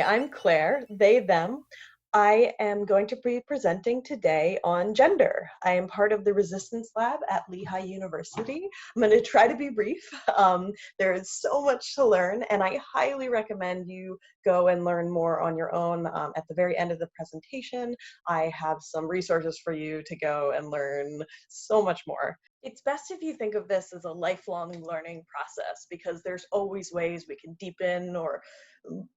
I'm Claire, they, them. I am going to be presenting today on gender. I am part of the Resistance Lab at Lehigh University. I'm going to try to be brief. There is so much to learn, and I highly recommend you go and learn more on your own. At the very end of the presentation, I have some resources for you to go and learn so much more. It's best if you think of this as a lifelong learning process because there's always ways we can deepen or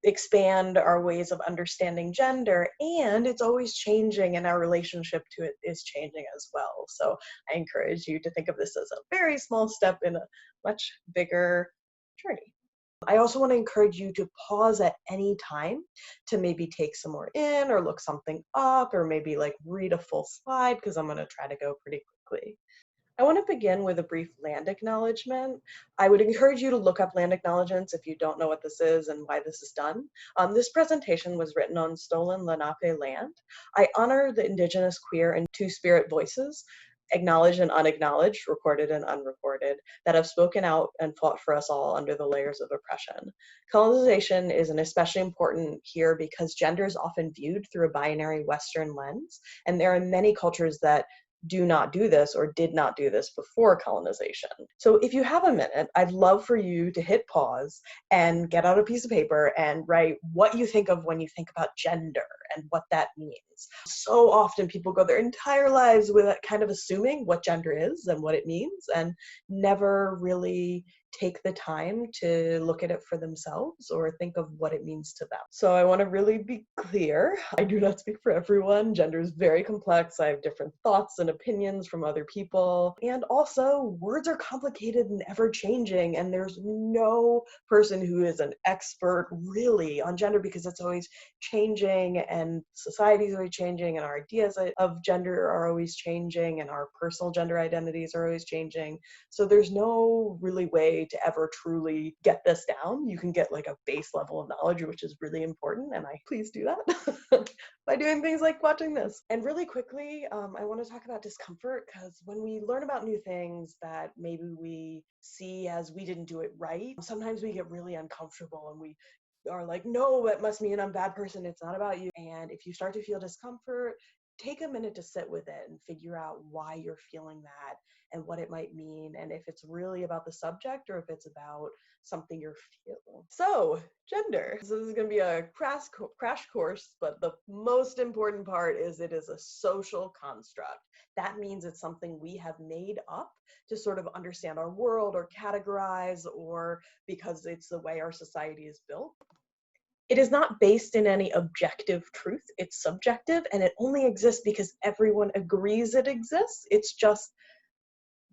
expand our ways of understanding gender, and it's always changing and our relationship to it is changing as well. So I encourage you to think of this as a very small step in a much bigger journey. I also want to encourage you to pause at any time to maybe take some more in or look something up or maybe like read a full slide because I'm going to try to go pretty quickly. I want to begin with a brief land acknowledgement. I would encourage you to look up land acknowledgements if you don't know what this is and why this is done. This presentation was written on stolen Lenape land. I honor the Indigenous, queer, and two-spirit voices, acknowledged and unacknowledged, recorded and unrecorded, that have spoken out and fought for us all under the layers of oppression. Colonization is especially important here because gender is often viewed through a binary Western lens, and there are many cultures that do not do this or did not do this before colonization. So if you have a minute, I'd love for you to hit pause and get out a piece of paper and write what you think of when you think about gender and what that means. So often people go their entire lives with kind of assuming what gender is and what it means and never really take the time to look at it for themselves or think of what it means to them. So I want to really be clear. I do not speak for everyone. Gender is very complex. I have different thoughts and opinions from other people. And also, words are complicated and ever changing, and there's no person who is an expert really on gender because it's always changing and society is always changing and our ideas of gender are always changing and our personal gender identities are always changing. So there's no really way to ever truly get this down. You can get like a base level of knowledge, which is really important, and I please do that by doing things like watching this. And really quickly, I want to talk about discomfort because when we learn about new things that maybe we see as we didn't do it right, sometimes we get really uncomfortable and we are like, no, that must mean I'm a bad person. It's not about you. And if you start to feel discomfort, take a minute to sit with it and figure out why you're feeling that and what it might mean, and if it's really about the subject or if it's about something you're feeling. So, gender. So this is going to be a crash course, but the most important part is it is a social construct. That means it's something we have made up to sort of understand our world or categorize, or because it's the way our society is built. It is not based in any objective truth. It's subjective, and it only exists because everyone agrees it exists. It's just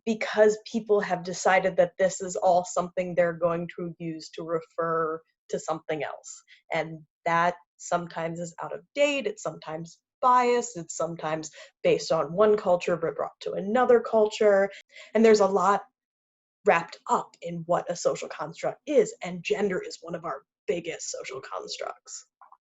because people have decided that this is all something they're going to use to refer to something else. And that sometimes is out of date, it's sometimes biased, it's sometimes based on one culture but brought to another culture. And there's a lot wrapped up in what a social construct is, and gender is one of our biggest social constructs.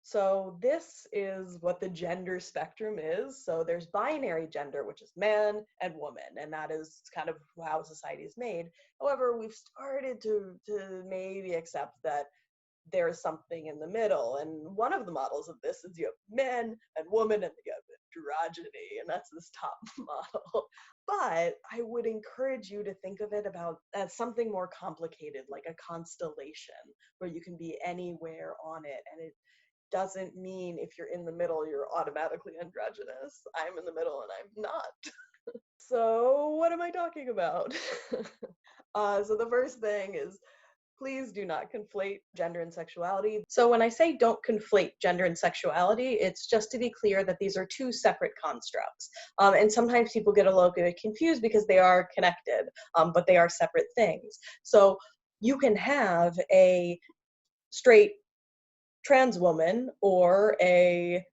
So this is what the gender spectrum is. So there's binary gender, which is man and woman, and that is kind of how society is made. However, we've started to maybe accept that there's something in the middle, and one of the models of this is you have men and women and you have androgyny, and that's this top model. But I would encourage you to think of it as something more complicated, like a constellation where you can be anywhere on it, and it doesn't mean if you're in the middle you're automatically androgynous. I'm in the middle and I'm not. So what am I talking about? So the first thing is, please do not conflate gender and sexuality. So when I say don't conflate gender and sexuality, it's just to be clear that these are two separate constructs. And sometimes people get a little bit confused because they are connected, but they are separate things. So you can have a straight trans woman or a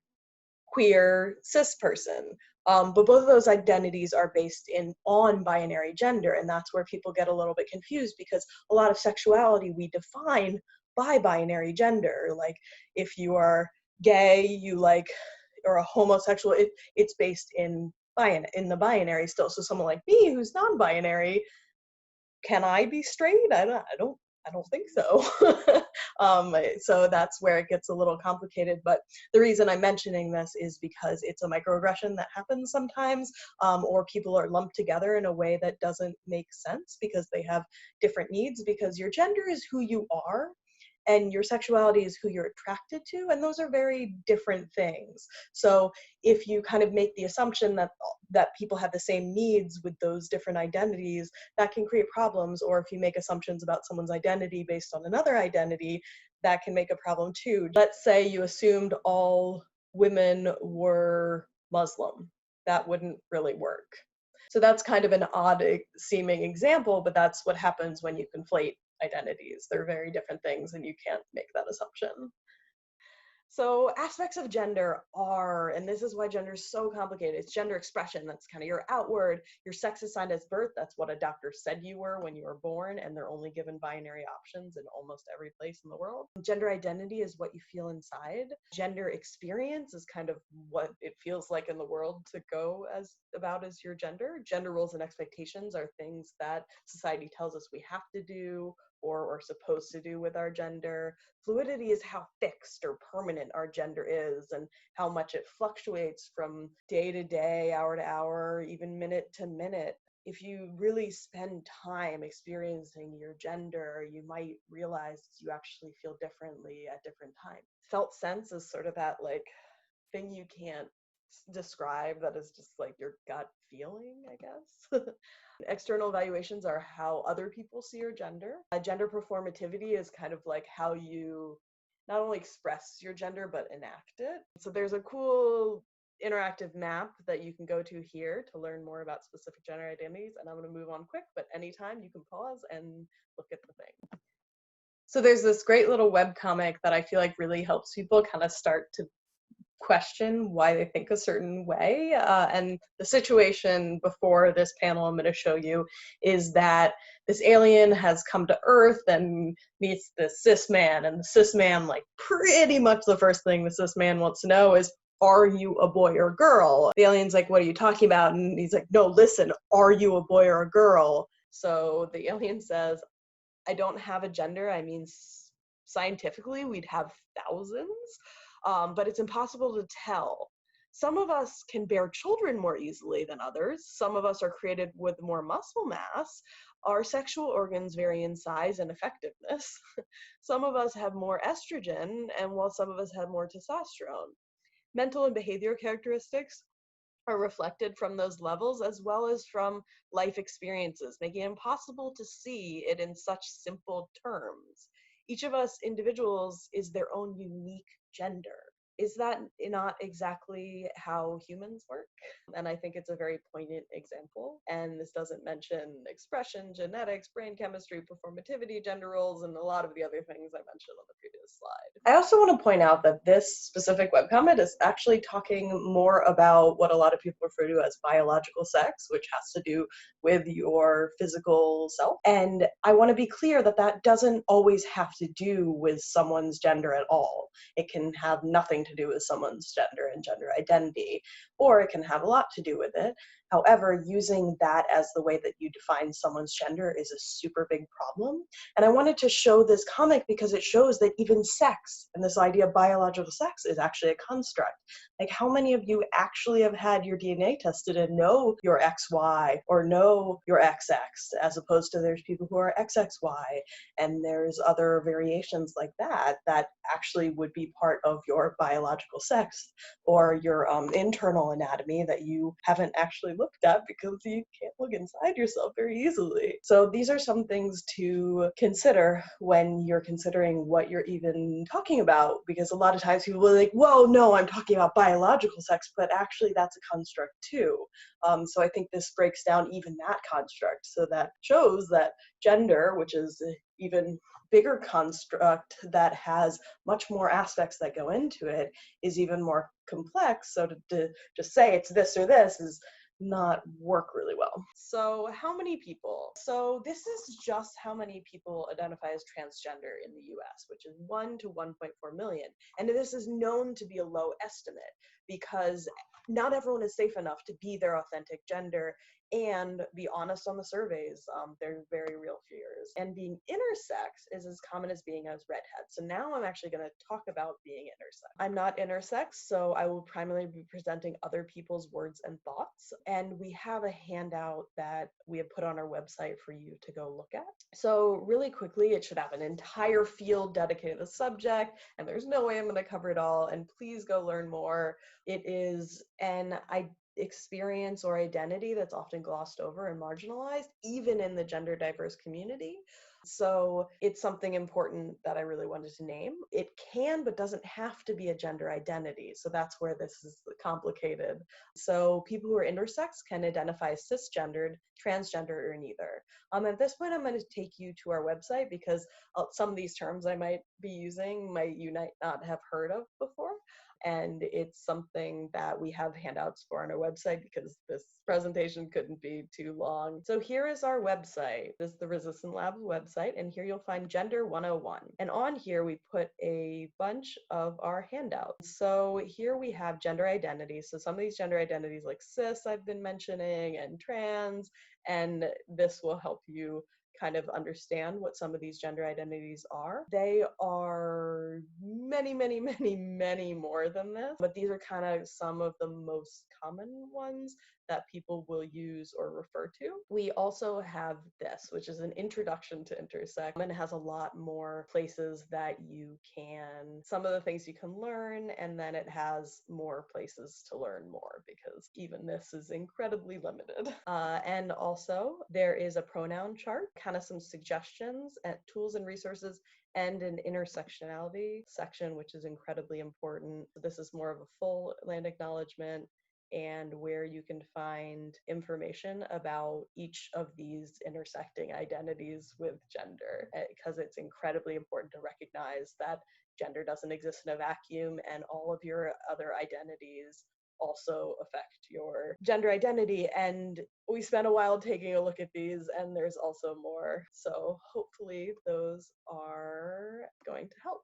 queer cis person. But both of those identities are based on binary gender, and that's where people get a little bit confused because a lot of sexuality we define by binary gender. Like if you are gay, you like, or a homosexual, it's based in the binary still. So someone like me who's non-binary, can I be straight? I don't I don't think so. So that's where it gets a little complicated. But the reason I'm mentioning this is because it's a microaggression that happens sometimes, or people are lumped together in a way that doesn't make sense because they have different needs, because your gender is who you are and your sexuality is who you're attracted to, and those are very different things. So if you kind of make the assumption that people have the same needs with those different identities, that can create problems. Or if you make assumptions about someone's identity based on another identity, that can make a problem too. Let's say you assumed all women were Muslim. That wouldn't really work. So that's kind of an odd seeming example, but that's what happens when you conflate identities. They're very different things and you can't make that assumption. So aspects of gender are, and this is why gender is so complicated, it's gender expression. That's kind of your outward. Your sex assigned as birth, that's what a doctor said you were when you were born, and they're only given binary options in almost every place in the world. Gender identity is what you feel inside. Gender experience is kind of what it feels like in the world to go as your gender. Gender roles and expectations are things that society tells us we have to do or are supposed to do with our gender. Fluidity is how fixed or permanent our gender is and how much it fluctuates from day to day, hour to hour, even minute to minute. If you really spend time experiencing your gender, you might realize you actually feel differently at different times. Felt sense is sort of that like thing you can't describe, that is just like your gut feeling, I guess. External evaluations are how other people see your gender. Gender performativity is kind of like how you not only express your gender but enact it. So there's a cool interactive map that you can go to here to learn more about specific gender identities, and I'm going to move on quick, but anytime you can pause and look at the thing. So there's this great little webcomic that I feel like really helps people kind of start to question why they think a certain way. And the situation before this panel I'm going to show you is that this alien has come to Earth and meets this cis man, and the cis man, like pretty much the first thing the cis man wants to know is, are you a boy or girl? The alien's like, what are you talking about? And he's like, no, listen, are you a boy or a girl? So the alien says, I don't have a gender. I mean, scientifically, we'd have thousands. But it's impossible to tell. Some of us can bear children more easily than others. Some of us are created with more muscle mass. Our sexual organs vary in size and effectiveness. Some of us have more estrogen, and while some of us have more testosterone. Mental and behavior characteristics are reflected from those levels as well as from life experiences, making it impossible to see it in such simple terms. Each of us individuals is their own unique gender. Is that not exactly how humans work? And I think it's a very poignant example. And this doesn't mention expression, genetics, brain chemistry, performativity, gender roles, and a lot of the other things I mentioned on the previous slide. I also want to point out that this specific webcomic is actually talking more about what a lot of people refer to as biological sex, which has to do with your physical self. And I want to be clear that that doesn't always have to do with someone's gender at all. It can have nothing to do with someone's gender and gender identity, or it can have a lot to do with it. However, using that as the way that you define someone's gender is a super big problem. And I wanted to show this comic because it shows that even sex and this idea of biological sex is actually a construct. Like, how many of you actually have had your DNA tested and know your XY or know your XX, as opposed to there's people who are XXY, and there's other variations like that that actually would be part of your biological sex or your internal anatomy that you haven't actually looked at because you can't look inside yourself very easily. So these are some things to consider when you're considering what you're even talking about, because a lot of times people are like, whoa, no, I'm talking about biological sex, but actually that's a construct too. So I think this breaks down even that construct, so that shows that gender, which is an even bigger construct that has much more aspects that go into it, is even more complex. So to just say it's this or this is not work really well. So how many people? So this is just how many people identify as transgender in the US, which is 1 to 1.4 million. And this is known to be a low estimate because not everyone is safe enough to be their authentic gender, and be honest on the surveys. They're very real fears. And being intersex is as common as being as redhead. So now I'm actually going to talk about being intersex. I'm not intersex, so I will primarily be presenting other people's words and thoughts. And we have a handout that we have put on our website for you to go look at. So really quickly, it should have an entire field dedicated to the subject, and there's no way I'm going to cover it all, and please go learn more. It is an experience or identity that's often glossed over and marginalized, even in the gender diverse community. So it's something important that I really wanted to name. It can, but doesn't have to be a gender identity. So that's where this is complicated. So people who are intersex can identify as cisgendered, transgender, or neither. At this point, I'm going to take you to our website because some of these terms I might be using you might not have heard of before. And it's something that we have handouts for on our website because this presentation couldn't be too long. So here is our website. This is the Resistance Lab's website, and here you'll find Gender 101. And on here, we put a bunch of our handouts. So here we have gender identities. So some of these gender identities like cis I've been mentioning, and trans, and this will help you kind of understand what some of these gender identities are. They are many, many, many, many more than this, but these are kind of some of the most common ones that people will use or refer to. We also have this, which is an introduction to intersex, and it has a lot more places that you can, some of the things you can learn, and then it has more places to learn more because even this is incredibly limited. And also there is a pronoun chart, kind of some suggestions and tools and resources, and an intersectionality section, which is incredibly important. This is more of a full land acknowledgement and where you can find information about each of these intersecting identities with gender, because it's incredibly important to recognize that gender doesn't exist in a vacuum and all of your other identities also affect your gender identity. And we spent a while taking a look at these, and there's also more. So hopefully those are going to help.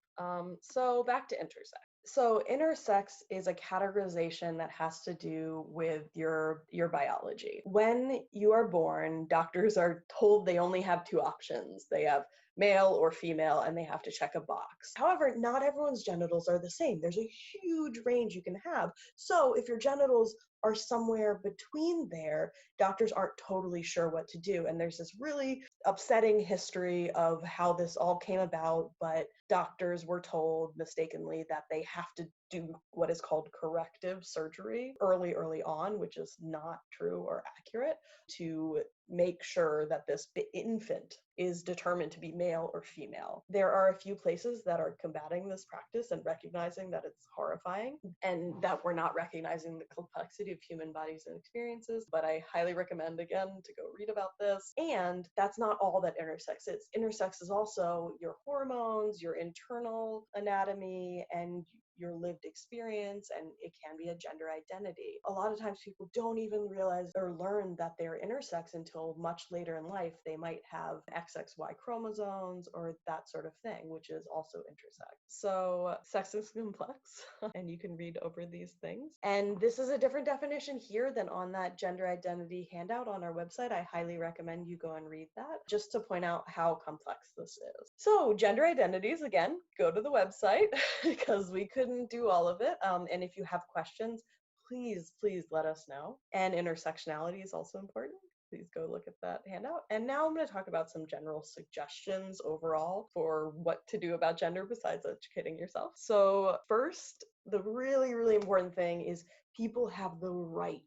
So back to intersex. So intersex is a categorization that has to do with your biology. When you are born, doctors are told they only have two options. They have male or female, and they have to check a box. However, not everyone's genitals are the same. There's a huge range you can have. So if your genitals are somewhere between there, doctors aren't totally sure what to do. And there's this really upsetting history of how this all came about, but doctors were told mistakenly that they have to do what is called corrective surgery early on, which is not true or accurate, to make sure that this infant is determined to be male or female. There are a few places that are combating this practice and recognizing that it's horrifying and that we're not recognizing the complexity of human bodies and experiences, but I highly recommend, again, to go read about this. And that's not all that intersex is. Intersex is also your hormones, your internal anatomy, and your lived experience, and it can be a gender identity. A lot of times people don't even realize or learn that they're intersex until much later in life. They might have XXY chromosomes or that sort of thing, which is also intersex. So sex is complex, and you can read over these things. And this is a different definition here than on that gender identity handout on our website. I highly recommend you go and read that, just to point out how complex this is. So gender identities, again, go to the website because we couldn't do all of it. And if you have questions, please let us know. And intersectionality is also important. Please go look at that handout. And now I'm going to talk about some general suggestions overall for what to do about gender besides educating yourself. So first, the really, really important thing is people have the right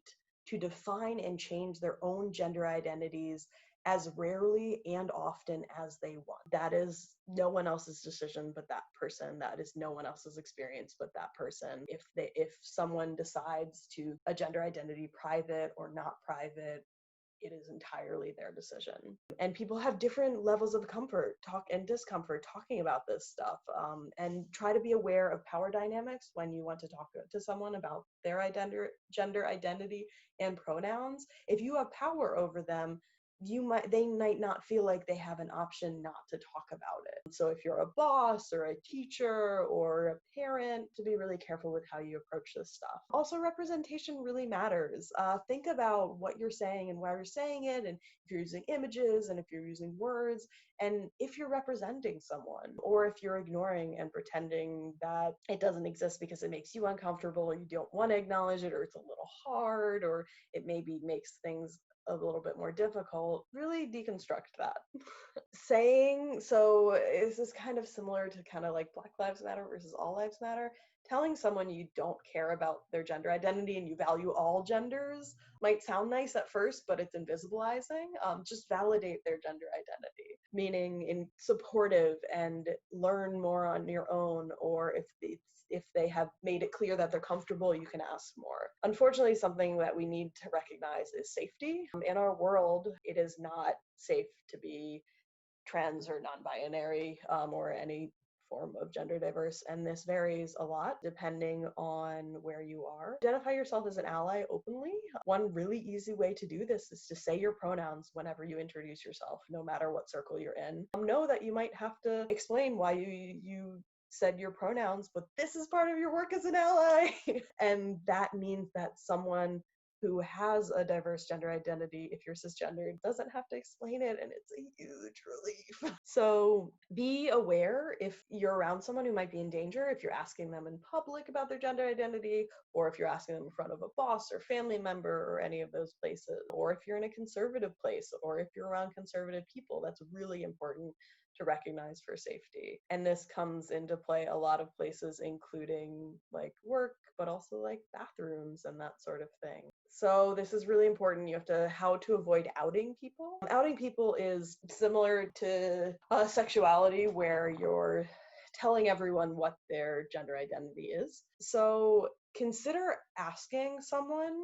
to define and change their own gender identities as rarely and often as they want. That is no one else's decision but that person. That is no one else's experience but that person. If someone decides to a gender identity private or not private, it is entirely their decision. And people have different levels of comfort and discomfort talking about this stuff, and try to be aware of power dynamics when you want to talk to someone about their gender identity and pronouns. If you have power over them, they might not feel like they have an option not to talk about it. So if you're a boss or a teacher or a parent, to be really careful with how you approach this stuff. Also, representation really matters. Think about what you're saying and why you're saying it, and if you're using images and if you're using words, and if you're representing someone, or if you're ignoring and pretending that it doesn't exist because it makes you uncomfortable, or you don't want to acknowledge it, or it's a little hard, or it maybe makes things a little bit more difficult. Really deconstruct that. So this is kind of similar to kind of like Black Lives Matter versus All Lives Matter. Telling someone you don't care about their gender identity and you value all genders might sound nice at first, but it's invisibilizing. Just validate their gender identity, meaning in supportive and learn more on your own, or if they have made it clear that they're comfortable, you can ask more. Unfortunately, something that we need to recognize is safety. In our world, it is not safe to be trans or non-binary, or any form of gender diverse, and this varies a lot depending on where you are. Identify yourself as an ally openly. One really easy way to do this is to say your pronouns whenever you introduce yourself, no matter what circle you're in. Know that you might have to explain why you said your pronouns, but this is part of your work as an ally. And that means that someone who has a diverse gender identity, if you're cisgendered, doesn't have to explain it, and it's a huge relief. So be aware if you're around someone who might be in danger, if you're asking them in public about their gender identity, or if you're asking them in front of a boss or family member or any of those places, or if you're in a conservative place, or if you're around conservative people. That's really important to recognize for safety. And this comes into play a lot of places, including like work, but also like bathrooms and that sort of thing. So this is really important. You have to how to avoid outing people. Outing people is similar to sexuality, where you're telling everyone what their gender identity is. So consider asking someone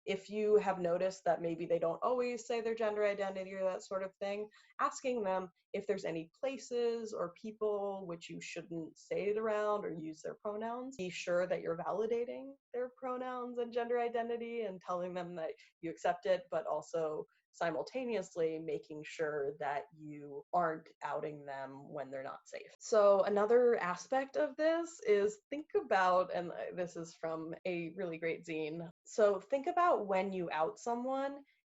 if you have noticed that maybe they don't always say their gender identity or that sort of thing, asking them if there's any places or people which you shouldn't say it around or use their pronouns. Be sure that you're validating their pronouns and gender identity and telling them that you accept it, but also simultaneously making sure that you aren't outing them when they're not safe. So another aspect of this is think about, and this is from a really great zine, so think about when you out someone,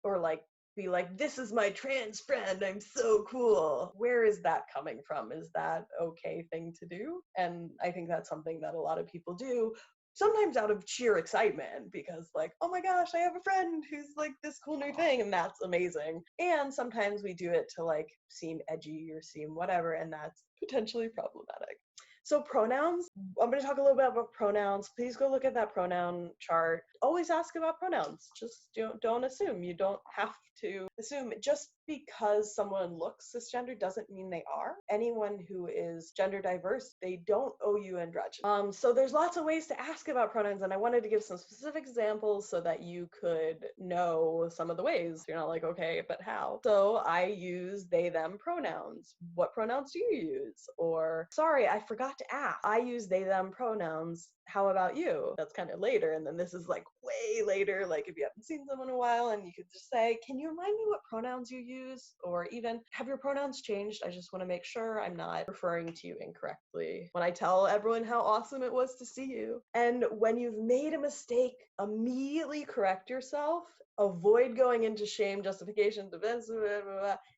or like be like, this is my trans friend, I'm so cool. Where is that coming from? Is that okay thing to do? And I think that's something that a lot of people do, sometimes out of sheer excitement, because like, oh my gosh, I have a friend who's like this cool new thing, and that's amazing. And sometimes we do it to like seem edgy or seem whatever, and that's potentially problematic. So pronouns, I'm going to talk a little bit about pronouns. Please go look at that pronoun chart. Always ask about pronouns. Just don't assume. You don't have to assume. Just because someone looks cisgender doesn't mean they are. Anyone who is gender diverse, they don't owe you androgynous. So there's lots of ways to ask about pronouns, and I wanted to give some specific examples so that you could know some of the ways. You're not like, okay, but how? So I use they, them pronouns. What pronouns do you use? Or, sorry, I forgot to ask. I use they, them pronouns. How about you? That's kind of later. And then this is like way later, like if you haven't seen someone in a while, and you could just say, can you remind me what pronouns you use? Or even, have your pronouns changed? I just want to make sure I'm not referring to you incorrectly when I tell everyone how awesome it was to see you. And when you've made a mistake, immediately correct yourself. Avoid going into shame, justification, defense,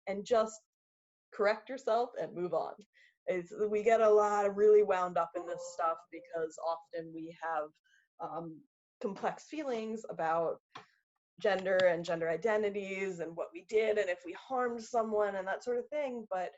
and just correct yourself and move on. We get a lot of really wound up in this stuff because often we have complex feelings about gender and gender identities and what we did and if we harmed someone and that sort of thing. But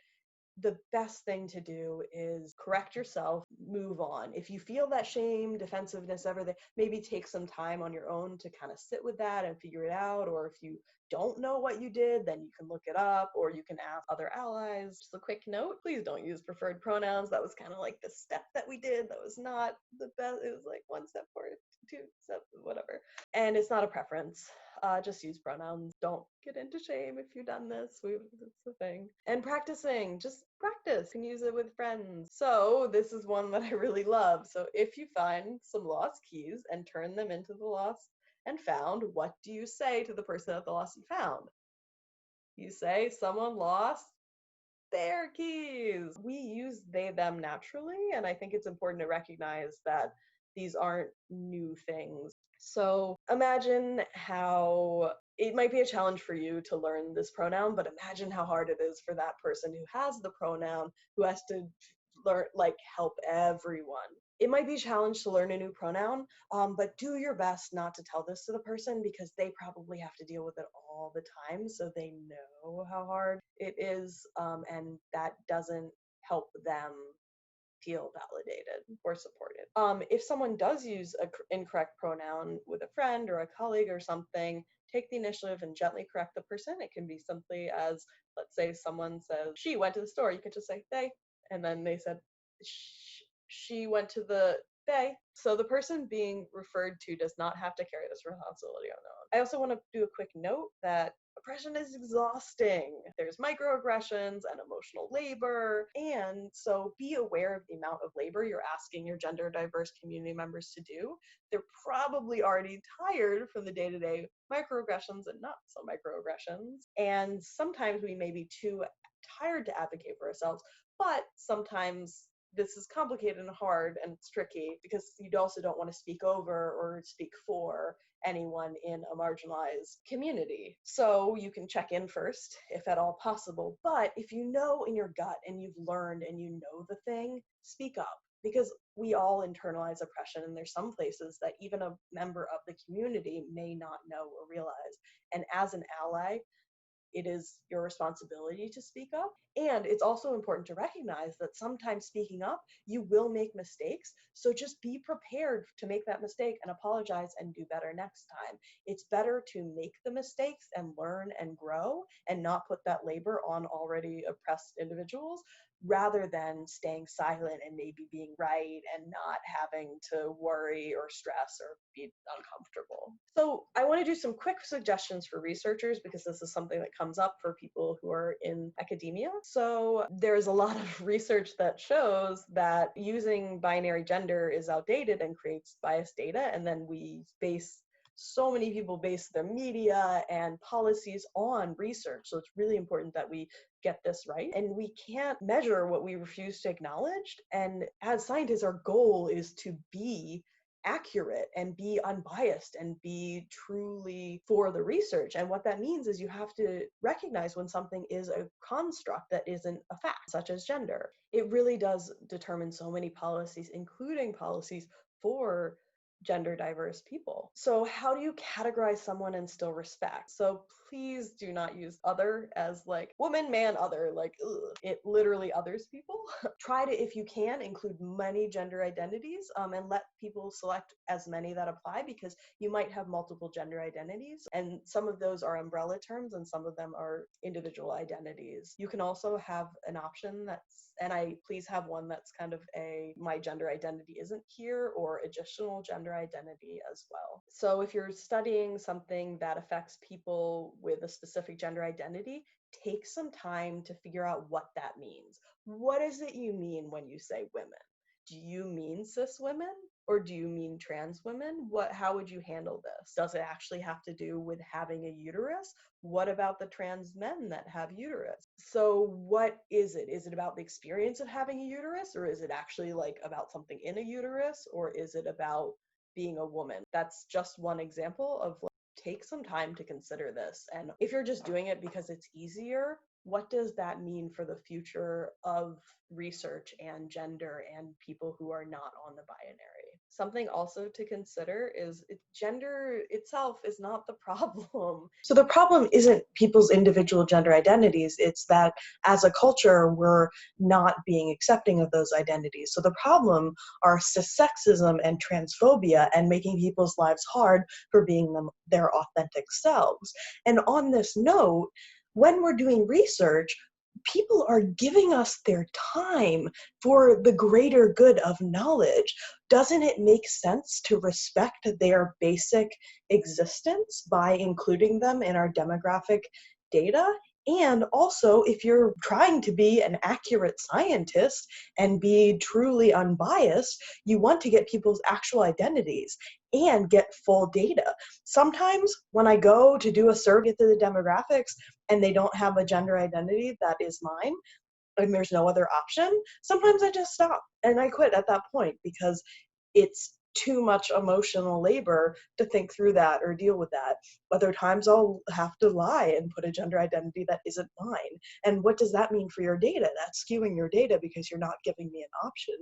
the best thing to do is correct yourself, move on. If you feel that shame, defensiveness, everything, maybe take some time on your own to kind of sit with that and figure it out. Or if you don't know what you did, then you can look it up, or you can ask other allies. Just a quick note, please don't use preferred pronouns. That was kind of like the step that we did. That was not the best. It was like one step forward, two steps, whatever. And it's not a preference. Just use pronouns. Don't get into shame if you've done this. That's the thing. And practicing, just practice. You can use it with friends. So this is one that I really love. So if you find some lost keys and turn them into the lost and found, what do you say to the person at the lost and found? You say someone lost their keys. We use they, them naturally, and I think it's important to recognize that these aren't new things. So imagine how it might be a challenge for you to learn this pronoun, but imagine how hard it is for that person who has the pronoun, who has to learn, like, help everyone. It might be a challenge to learn a new pronoun, but do your best not to tell this to the person because they probably have to deal with it all the time, so they know how hard it is, and that doesn't help them feel validated or supported. If someone does use an incorrect pronoun with a friend or a colleague or something, take the initiative and gently correct the person. It can be simply as, let's say someone says, she went to the store. You could just say, they, and then they said, she went to the they. So the person being referred to does not have to carry this responsibility on their own. I also want to do a quick note that oppression is exhausting. There's microaggressions and emotional labor. And so be aware of the amount of labor you're asking your gender diverse community members to do. They're probably already tired from the day-to-day microaggressions and not so microaggressions. And sometimes we may be too tired to advocate for ourselves, but sometimes this is complicated and hard and it's tricky because you also don't want to speak over or speak for anyone in a marginalized community. So you can check in first, if at all possible. But if you know in your gut and you've learned and you know the thing, speak up. Because we all internalize oppression, and there's some places that even a member of the community may not know or realize. And as an ally, it is your responsibility to speak up. And it's also important to recognize that sometimes speaking up, you will make mistakes. So just be prepared to make that mistake and apologize and do better next time. It's better to make the mistakes and learn and grow and not put that labor on already oppressed individuals, rather than staying silent and maybe being right and not having to worry or stress or be uncomfortable. So I want to do some quick suggestions for researchers because this is something that comes up for people who are in academia. So there's a lot of research that shows that using binary gender is outdated and creates biased data, and then so many people base their media and policies on research. So it's really important that we get this right. And we can't measure what we refuse to acknowledge. And as scientists, our goal is to be accurate and be unbiased and be truly for the research. And what that means is you have to recognize when something is a construct that isn't a fact, such as gender. It really does determine so many policies, including policies for gender diverse people. So how do you categorize someone and still respect? So please do not use other as like woman, man, other, like ugh. It literally others people. Try to, if you can, include many gender identities, and let people select as many that apply, because you might have multiple gender identities and some of those are umbrella terms and some of them are individual identities. You can also have an option that's, and I please have one that's kind of a my gender identity isn't here, or additional gender identity as well. So if you're studying something that affects people with a specific gender identity, take some time to figure out what that means. What is it you mean when you say women? Do you mean cis women? Or do you mean trans women? How would you handle this? Does it actually have to do with having a uterus? What about the trans men that have uterus? So what is it? Is it about the experience of having a uterus? Or is it actually like about something in a uterus? Or is it about being a woman? That's just one example of like, take some time to consider this. And if you're just doing it because it's easier, what does that mean for the future of research and gender and people who are not on the binary? Something also to consider is gender itself is not the problem. So the problem isn't people's individual gender identities, it's that as a culture, we're not being accepting of those identities. So the problem are cissexism and transphobia and making people's lives hard for being their authentic selves. And on this note, when we're doing research, people are giving us their time for the greater good of knowledge. Doesn't it make sense to respect their basic existence by including them in our demographic data? And also, if you're trying to be an accurate scientist and be truly unbiased, you want to get people's actual identities and get full data. Sometimes when I go to do a survey to the demographics and they don't have a gender identity that is mine, and there's no other option, sometimes I just stop and I quit at that point because it's too much emotional labor to think through that or deal with that. Other times I'll have to lie and put a gender identity that isn't mine. And what does that mean for your data? That's skewing your data because you're not giving me an option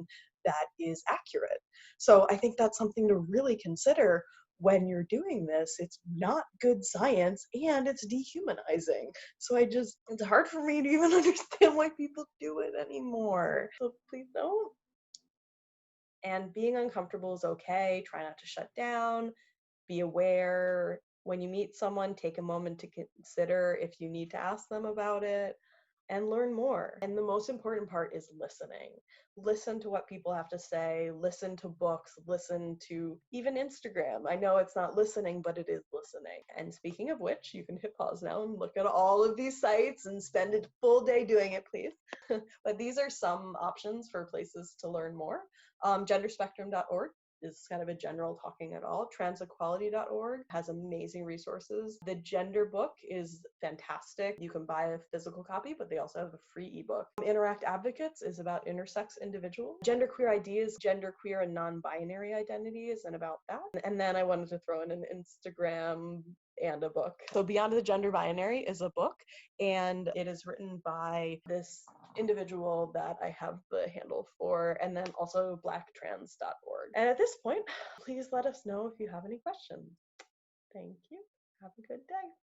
that is accurate. So I think that's something to really consider when you're doing this. It's not good science and it's dehumanizing. So it's hard for me to even understand why people do it anymore. So please don't. And being uncomfortable is okay. Try not to shut down. Be aware. When you meet someone, take a moment to consider if you need to ask them about it and learn more. And the most important part is listening. Listen to what people have to say, listen to books, listen to even Instagram. I know it's not listening, but it is listening. And speaking of which, you can hit pause now and look at all of these sites and spend a full day doing it, please. But these are some options for places to learn more. Genderspectrum.org is kind of a general talking it all. Transequality.org has amazing resources. The Gender book is fantastic. You can buy a physical copy, but they also have a free ebook. Interact Advocates is about intersex individuals. Genderqueer Ideas, genderqueer and non-binary identities, and about that. And then I wanted to throw in an Instagram and a book. So Beyond the Gender Binary is a book, and it is written by this individual that I have the handle for, and then also blacktrans.org. And at this point, please let us know if you have any questions. Thank you. Have a good day.